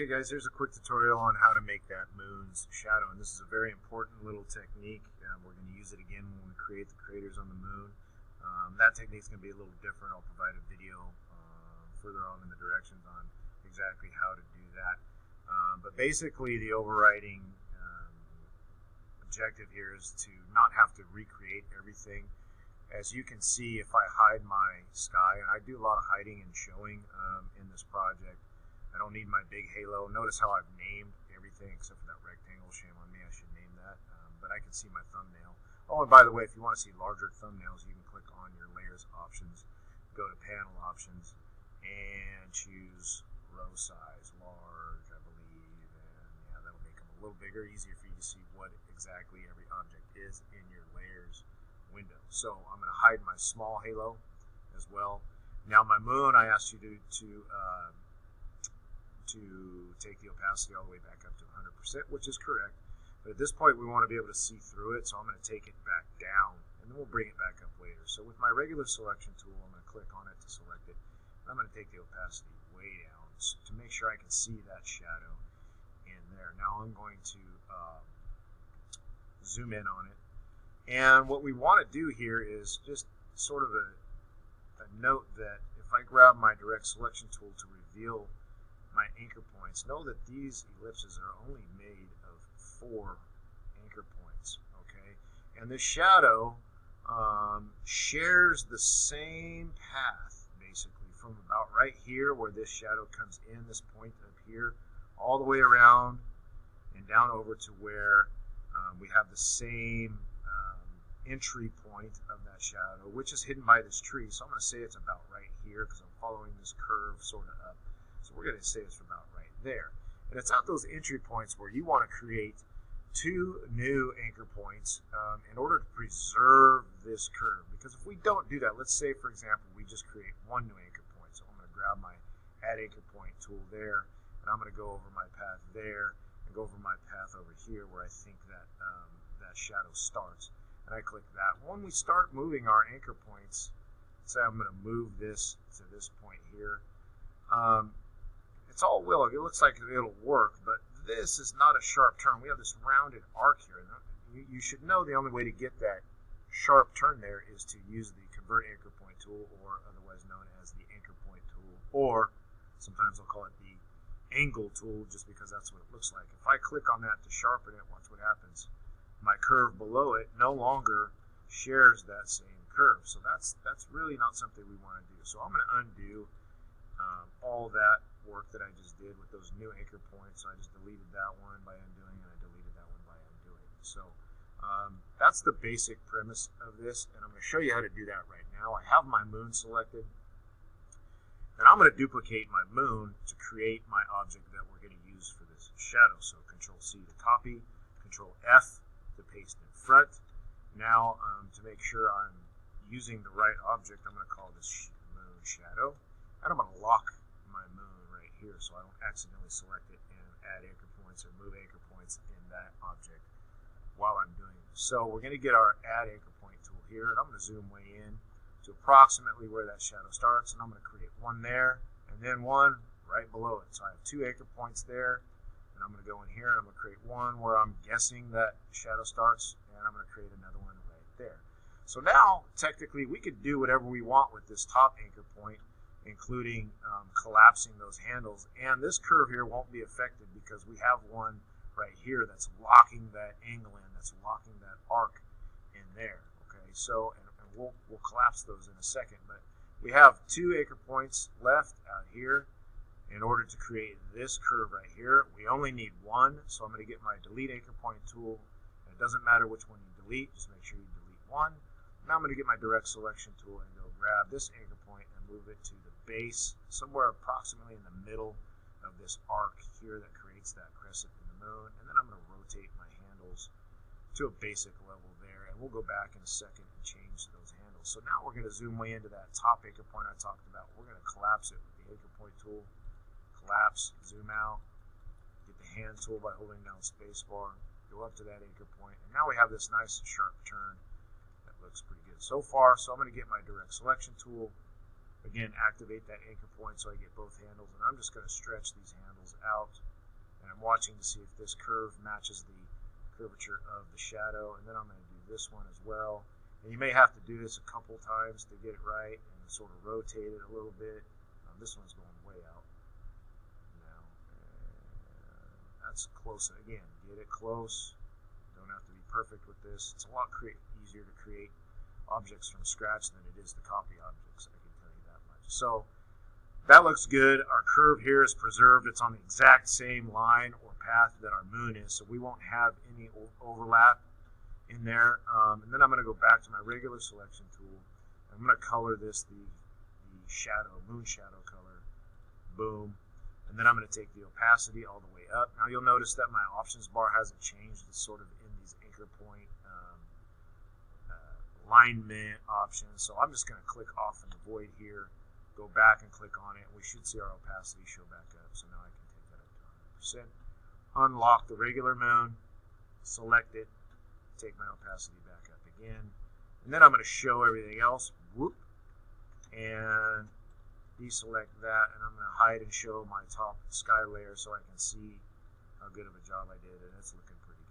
Okay guys, here's a quick tutorial on how to make that moon's shadow, and this is a very important little technique. We're going to use it again when we create the craters on the moon. That technique is going to be a little different. I'll provide a video further on in the directions on exactly how to do that. But basically the overriding objective here is to not have to recreate everything. As you can see, if I hide my sky, and I do a lot of hiding and showing in this project, I don't need my big halo. Notice how I've named everything except for that rectangle. Shame on me, I should name that. But I can see my thumbnail. Oh, and by the way, if you want to see larger thumbnails, you can click on your layers options, go to panel options, and choose row size, large, I believe. And yeah, that'll make them a little bigger, easier for you to see what exactly every object is in your layers window. So I'm going to hide my small halo as well. Now my moon, I asked you to take the opacity all the way back up to 100%, which is correct. But at this point, we want to be able to see through it, so I'm going to take it back down, and then we'll bring it back up later. So with my regular selection tool, I'm going to click on it to select it. I'm going to take the opacity way down to make sure I can see that shadow in there. Now I'm going to zoom in on it. And what we want to do here is just sort of a note that if I grab my direct selection tool to reveal my anchor points, know that these ellipses are only made of 4 anchor points, okay? And the shadow shares the same path, basically, from about right here where this shadow comes in, this point up here, all the way around and down over to where we have the same entry point of that shadow, which is hidden by this tree. So I'm going to say it's about right here because I'm following this curve sort of up. So we're going to say it's about right there. And it's at those entry points where you want to create 2 new anchor points in order to preserve this curve. Because if we don't do that, let's say, for example, we just create 1 new anchor point. So I'm going to grab my Add Anchor Point tool there, and I'm going to go over my path there and go over my path over here where I think that that shadow starts. And I click that. When we start moving our anchor points, say I'm going to move this to this point here. It's all will. It looks like it'll work, but this is not a sharp turn. We have this rounded arc here. You should know the only way to get that sharp turn there is to use the Convert Anchor Point tool, or otherwise known as the Anchor Point tool, or sometimes I'll call it the Angle tool, just because that's what it looks like. If I click on that to sharpen it, watch what happens. My curve below it no longer shares that same curve. So that's really not something we want to do. So I'm going to undo all that work that I just did with those new anchor points. So I just deleted that one by undoing, and I deleted that one by undoing. So that's the basic premise of this, and I'm going to show you how to do that right now. I have my moon selected, and I'm going to duplicate my moon to create my object that we're going to use for this shadow. So Control C to copy, Control F to paste in front. Now to make sure I'm using the right object, I'm going to call this moon shadow, and I'm going to lock my moon right here so I don't accidentally select it and add anchor points or move anchor points in that object while I'm doing this. So we're going to get our Add Anchor Point tool here, and I'm going to zoom way in to approximately where that shadow starts, and I'm going to create 1 there and then 1 right below it. So I have 2 anchor points there, and I'm going to go in here and I'm going to create 1 where I'm guessing that shadow starts, and I'm going to create another one right there. So now technically we could do whatever we want with this top anchor point, including collapsing those handles, and this curve here won't be affected because we have one right here that's locking that angle in, that's locking that arc in there. Okay, so and we'll collapse those in a second, but we have 2 anchor points left out here in order to create this curve right here. We only need 1, so I'm going to get my Delete Anchor Point tool, and it doesn't matter which one you delete, just make sure you delete 1. Now I'm going to get my Direct Selection tool and go grab this anchor point and move it to the base, somewhere approximately in the middle of this arc here that creates that crescent in the moon, and then I'm going to rotate my handles to a basic level there, and we'll go back in a second and change those handles. So now we're going to zoom way into that top anchor point I talked about. We're going to collapse it with the Anchor Point tool, collapse, zoom out, get the hand tool by holding down spacebar, go up to that anchor point, and now we have this nice sharp turn that looks pretty good so far. So I'm going to get my Direct Selection tool, again activate that anchor point so I get both handles, and I'm just going to stretch these handles out And I'm watching to see if this curve matches the curvature of the shadow. And then I'm going to do this one as well. And you may have to do this a couple times to get it right and sort of rotate it a little bit. This one's going way out now. That's close. Again, get it close. Don't have to be perfect with this. It's a lot easier to create objects from scratch than it is to copy objects. I can tell you that much. So that looks good. Our curve here is preserved. It's on the exact same line or path that our moon is, so we won't have any overlap in there. And then I'm going to go back to my regular selection tool. I'm going to color this the shadow, moon shadow color. Boom. And then I'm going to take the opacity all the way up. Now you'll notice that my options bar hasn't changed. It's sort of in these anchor point alignment options. So I'm just going to click off in the void here, go back and click on it. We should see our opacity show back up. So now I can take that up to 100%. Unlock the regular moon, select it, take my opacity back up again. And then I'm going to show everything else. Whoop. And deselect that, and I'm going to hide and show my top sky layer so I can see how good of a job I did, and it's looking pretty